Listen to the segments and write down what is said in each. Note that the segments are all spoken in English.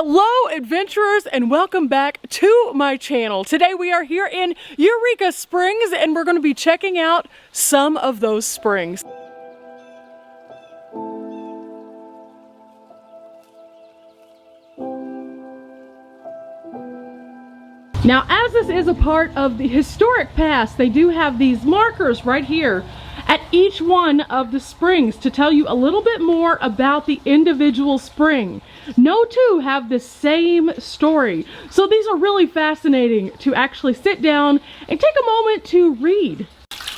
Hello adventurers and welcome back to my channel. Today we are here in Eureka Springs and we're going to be checking out some of those springs. Now, as this is a part of the historic past, they do have these markers right here at each one of the springs to tell you a little bit more about the individual spring. No two have the same story, so these are really fascinating to actually sit down and take a moment to read.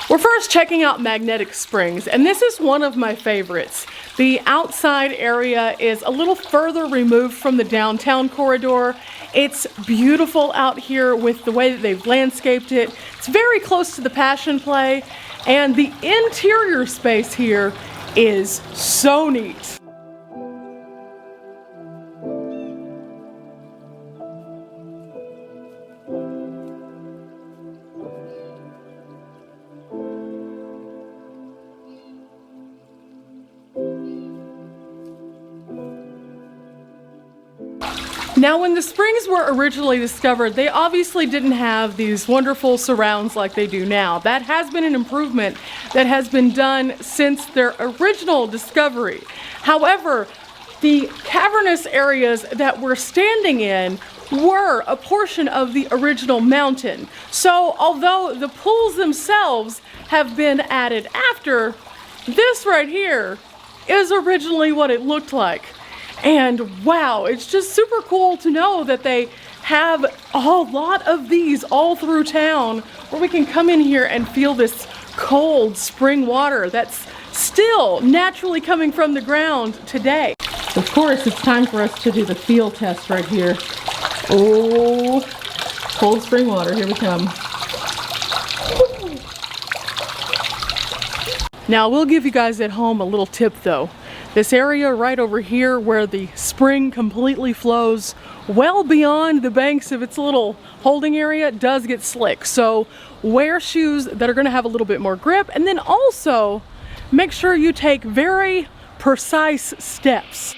We're first checking out Magnetic Springs, and this is one of my favorites. The outside area is a little further removed from the downtown corridor. It's beautiful out here with the way that they've landscaped it. It's very close to the Passion Play, and the interior space here is so neat. Now, when the springs were originally discovered, they obviously didn't have these wonderful surrounds like they do now. That has been an improvement that has been done since their original discovery. However, the cavernous areas that we're standing in were a portion of the original mountain. So although the pools themselves have been added after, this right here is originally what it looked like. And wow, it's just super cool to know that they have a lot of these all through town where we can come in here and feel this cold spring water that's still naturally coming from the ground today. Of course, it's time for us to do the feel test right here. Oh, cold spring water, here we come. Now, we'll give you guys at home a little tip though. This area right over here where the spring completely flows well beyond the banks of its little holding area does get slick. So wear shoes that are going to have a little bit more grip, and then also make sure you take very precise steps.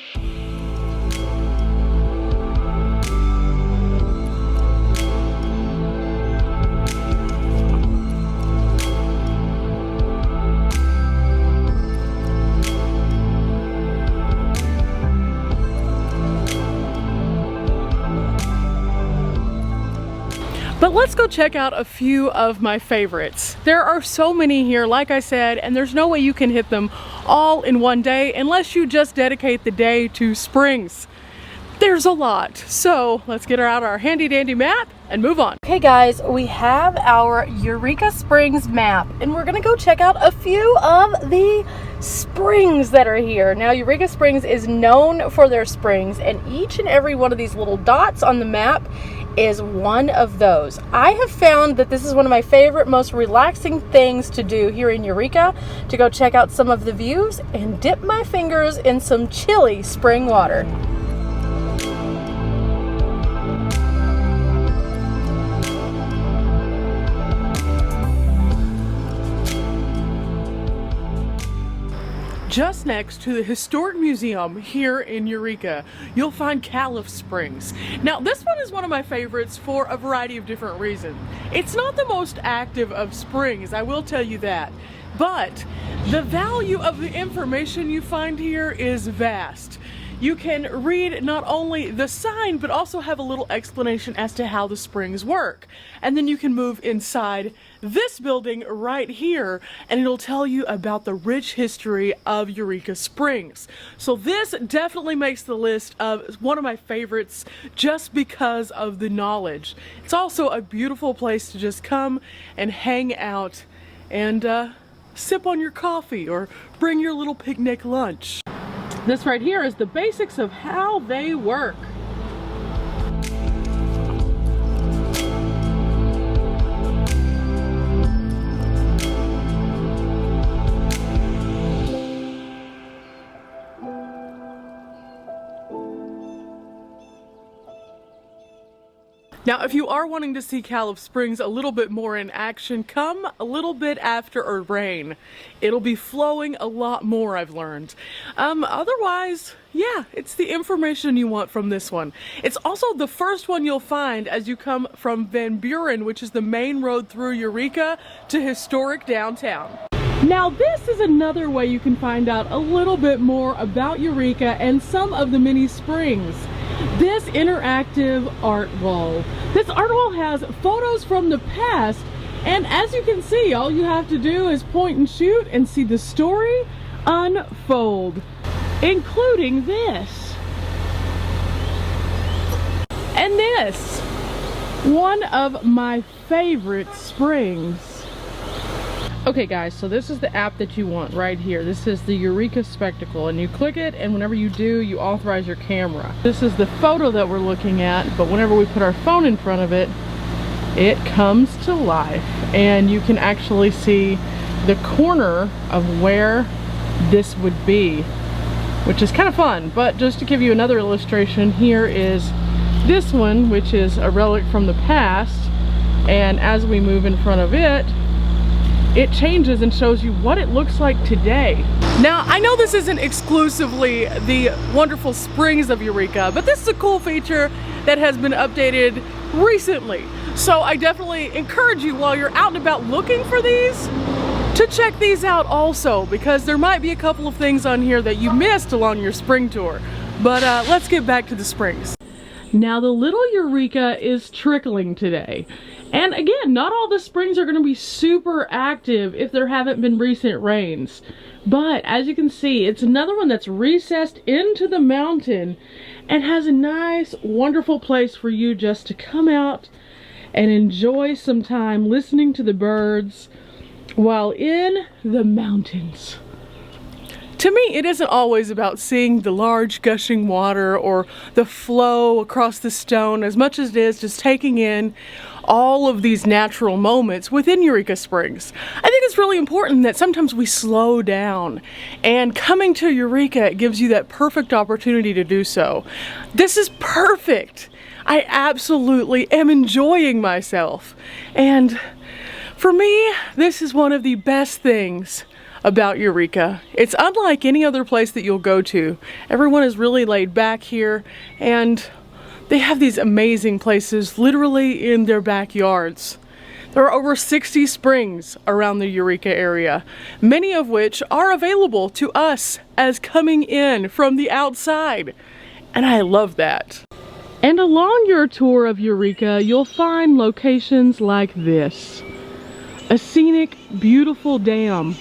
But let's go check out a few of my favorites. There are so many here, like I said, and there's no way you can hit them all in one day unless you just dedicate the day to springs. There's a lot. So let's get out our handy dandy map and move on. Okay guys, we have our Eureka Springs map and we're gonna go check out a few of the springs that are here. Now, Eureka Springs is known for their springs, and each and every one of these little dots on the map is one of those. I have found that this is one of my favorite, most relaxing things to do here in Eureka, to go check out some of the views and dip my fingers in some chilly spring water. Just next to the Historic Museum here in Eureka, you'll find Calif Springs. Now, this one is one of my favorites for a variety of different reasons. It's not the most active of springs, I will tell you that, but the value of the information you find here is vast. You can read not only the sign, but also have a little explanation as to how the springs work. And then you can move inside this building right here, and it'll tell you about the rich history of Eureka Springs. So this definitely makes the list of one of my favorites just because of the knowledge. It's also a beautiful place to just come and hang out and sip on your coffee or bring your little picnic lunch. This right here is the basics of how they work. Now, if you are wanting to see Calif Springs a little bit more in action, come a little bit after a rain. It'll be flowing a lot more, I've learned. Otherwise, yeah, it's the information you want from this one. It's also the first one you'll find as you come from Van Buren, which is the main road through Eureka to historic downtown. Now, this is another way you can find out a little bit more about Eureka and some of the mini springs. This interactive art wall. This art wall has photos from the past, and as you can see, all you have to do is point and shoot and see the story unfold, including this. And this, one of my favorite springs. Okay guys, so this is the app that you want right here. This is the Eureka Spectacle, and you click it, and whenever you do, you authorize your camera. This is the photo that we're looking at, but whenever we put our phone in front of it, it comes to life, and you can actually see the corner of where this would be, which is kind of fun. But just to give you another illustration, here is this one, which is a relic from the past, and as we move in front of it, it changes and shows you what it looks like today. Now, I know this isn't exclusively the wonderful springs of Eureka, but this is a cool feature that has been updated recently. So I definitely encourage you, while you're out and about looking for these, to check these out also, because there might be a couple of things on here that you missed along your spring tour. But let's get back to the springs. Now, the little Eureka is trickling today. And again, not all the springs are going to be super active if there haven't been recent rains. But as you can see, it's another one that's recessed into the mountain and has a nice, wonderful place for you just to come out and enjoy some time listening to the birds while in the mountains. To me, it isn't always about seeing the large gushing water or the flow across the stone as much as it is just taking in all of these natural moments within Eureka Springs. I think it's really important that sometimes we slow down, and coming to Eureka gives you that perfect opportunity to do so. This is perfect. I absolutely am enjoying myself, and for me, this is one of the best things about Eureka. It's unlike any other place that you'll go to. Everyone is really laid back here, and they have these amazing places literally in their backyards. There are over 60 springs around the Eureka area, many of which are available to us as coming in from the outside. And I love that. And along your tour of Eureka, you'll find locations like this. A scenic, beautiful dam.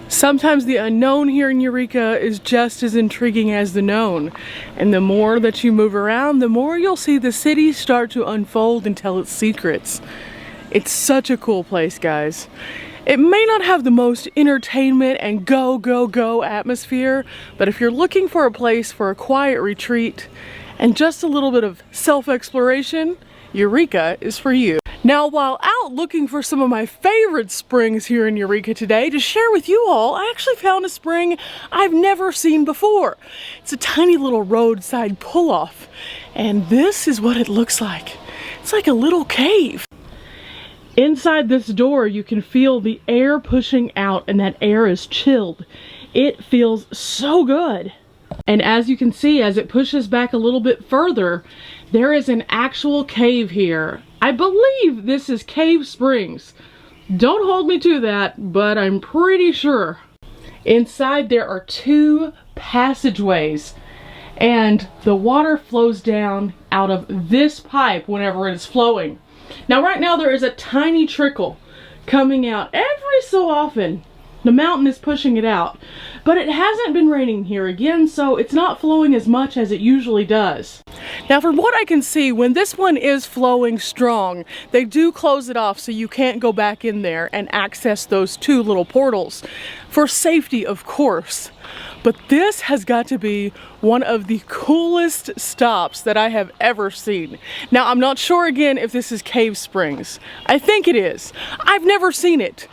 Sometimes the unknown here in Eureka is just as intriguing as the known. And the more that you move around, the more you'll see the city start to unfold and tell its secrets. It's such a cool place, guys. It may not have the most entertainment and go, go, go atmosphere, but if you're looking for a place for a quiet retreat and just a little bit of self-exploration, Eureka is for you. Now, while out looking for some of my favorite springs here in Eureka today to share with you all, I actually found a spring I've never seen before. It's a tiny little roadside pull-off, and this is what it looks like. It's like a little cave. Inside this door, you can feel the air pushing out, and that air is chilled. It feels so good. And as you can see, as it pushes back a little bit further, there is an actual cave here. I believe this is Calif Springs. Don't hold me to that, but I'm pretty sure. Inside there are 2 passageways, and the water flows down out of this pipe whenever it is flowing. Now right now there is a tiny trickle coming out every so often. The mountain is pushing it out, but it hasn't been raining here again, so it's not flowing as much as it usually does. Now from what I can see, when this one is flowing strong, they do close it off so you can't go back in there and access those two little portals. For safety, of course. But this has got to be one of the coolest stops that I have ever seen. Now, I'm not sure again if this is Calif Springs. I think it is. I've never seen it.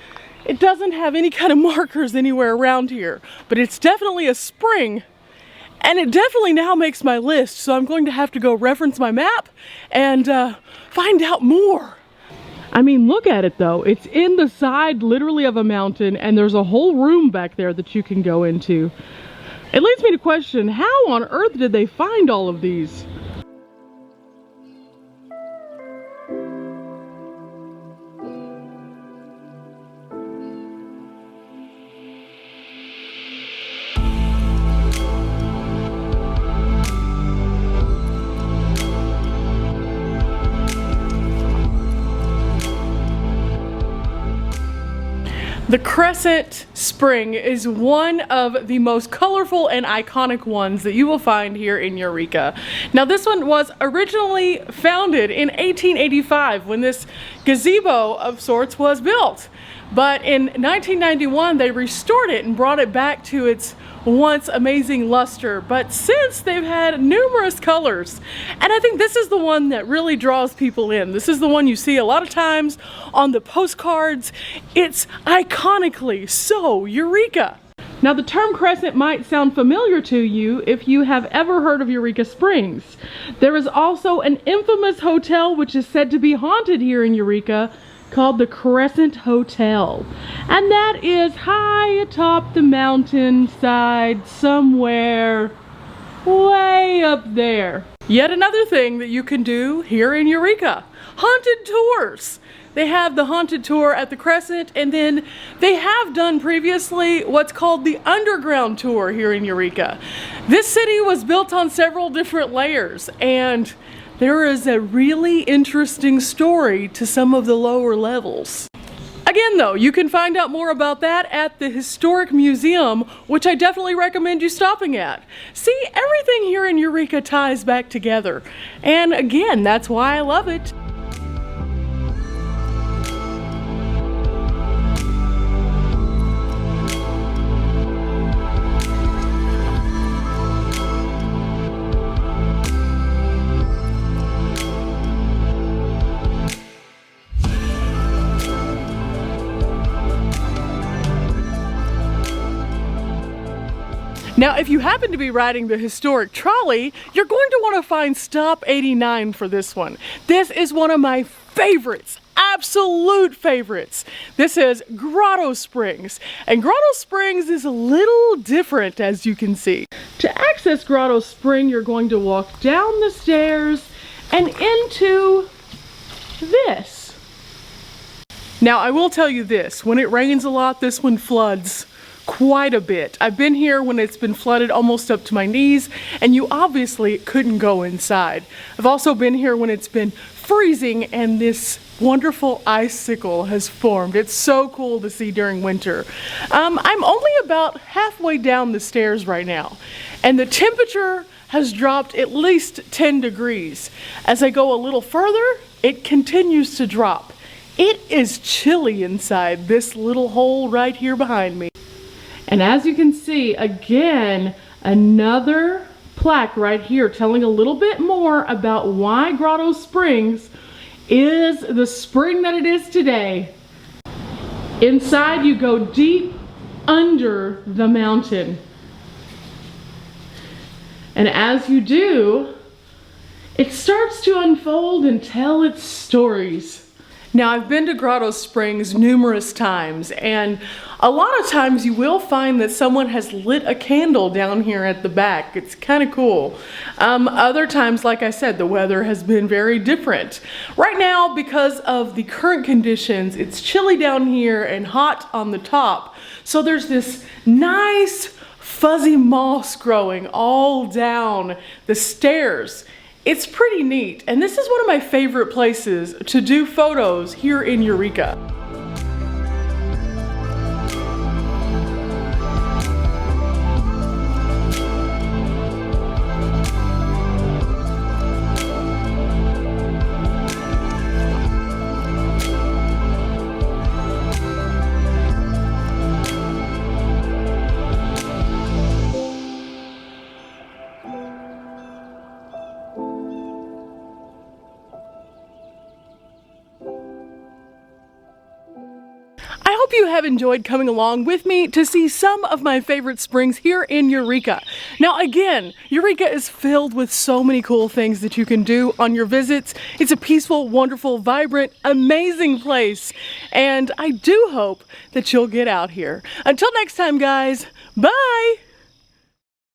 It doesn't have any kind of markers anywhere around here, but it's definitely a spring. And it definitely now makes my list, so I'm going to have to go reference my map and find out more. I mean, look at it though. It's in the side literally of a mountain, and there's a whole room back there that you can go into. It leads me to question, how on earth did they find all of these? The Crescent Spring is one of the most colorful and iconic ones that you will find here in Eureka. Now this one was originally founded in 1885 when this gazebo of sorts was built. But in 1991 they restored it and brought it back to its once amazing luster, but since they've had numerous colors, and I think this is the one that really draws people in. This is the one you see a lot of times on the postcards. It's iconically so Eureka. Now the term Crescent might sound familiar to you if you have ever heard of Eureka Springs. There is also an infamous hotel which is said to be haunted here in Eureka, called the Crescent Hotel, and that is high atop the mountainside somewhere way up there. Yet another thing that you can do here in Eureka, haunted tours. They have the haunted tour at the Crescent, and then they have done previously what's called the underground tour here in Eureka. This city was built on several different layers, and there is a really interesting story to some of the lower levels. Again though, you can find out more about that at the Historic Museum, which I definitely recommend you stopping at. See, everything here in Eureka ties back together. And again, that's why I love it. Now, if you happen to be riding the historic trolley, you're going to want to find stop 89 for this one. This is one of my favorites, absolute favorites. This is Grotto Springs, and Grotto Springs is a little different, as you can see. To access Grotto Spring, you're going to walk down the stairs and into this. Now, I will tell you this, when it rains a lot, this one floods quite a bit. I've been here when it's been flooded almost up to my knees, and you obviously couldn't go inside. I've also been here when it's been freezing and this wonderful icicle has formed. It's so cool to see during winter. I'm only about halfway down the stairs right now, and the temperature has dropped at least 10 degrees. As I go a little further, it continues to drop. It is chilly inside this little hole right here behind me. And as you can see, again, another plaque right here telling a little bit more about why Grotto Springs is the spring that it is today. Inside, you go deep under the mountain. And as you do, it starts to unfold and tell its stories. Now, I've been to Grotto Springs numerous times, and a lot of times you will find that someone has lit a candle down here at the back. It's kind of cool. Other times, like I said, the weather has been very different. Right now, because of the current conditions, it's chilly down here and hot on the top. So there's this nice fuzzy moss growing all down the stairs. It's pretty neat, and this is one of my favorite places to do photos here in Eureka. I hope you have enjoyed coming along with me to see some of my favorite springs here in Eureka. Now again, Eureka is filled with so many cool things that you can do on your visits. It's a peaceful, wonderful, vibrant, amazing place. And I do hope that you'll get out here. Until next time, guys, bye!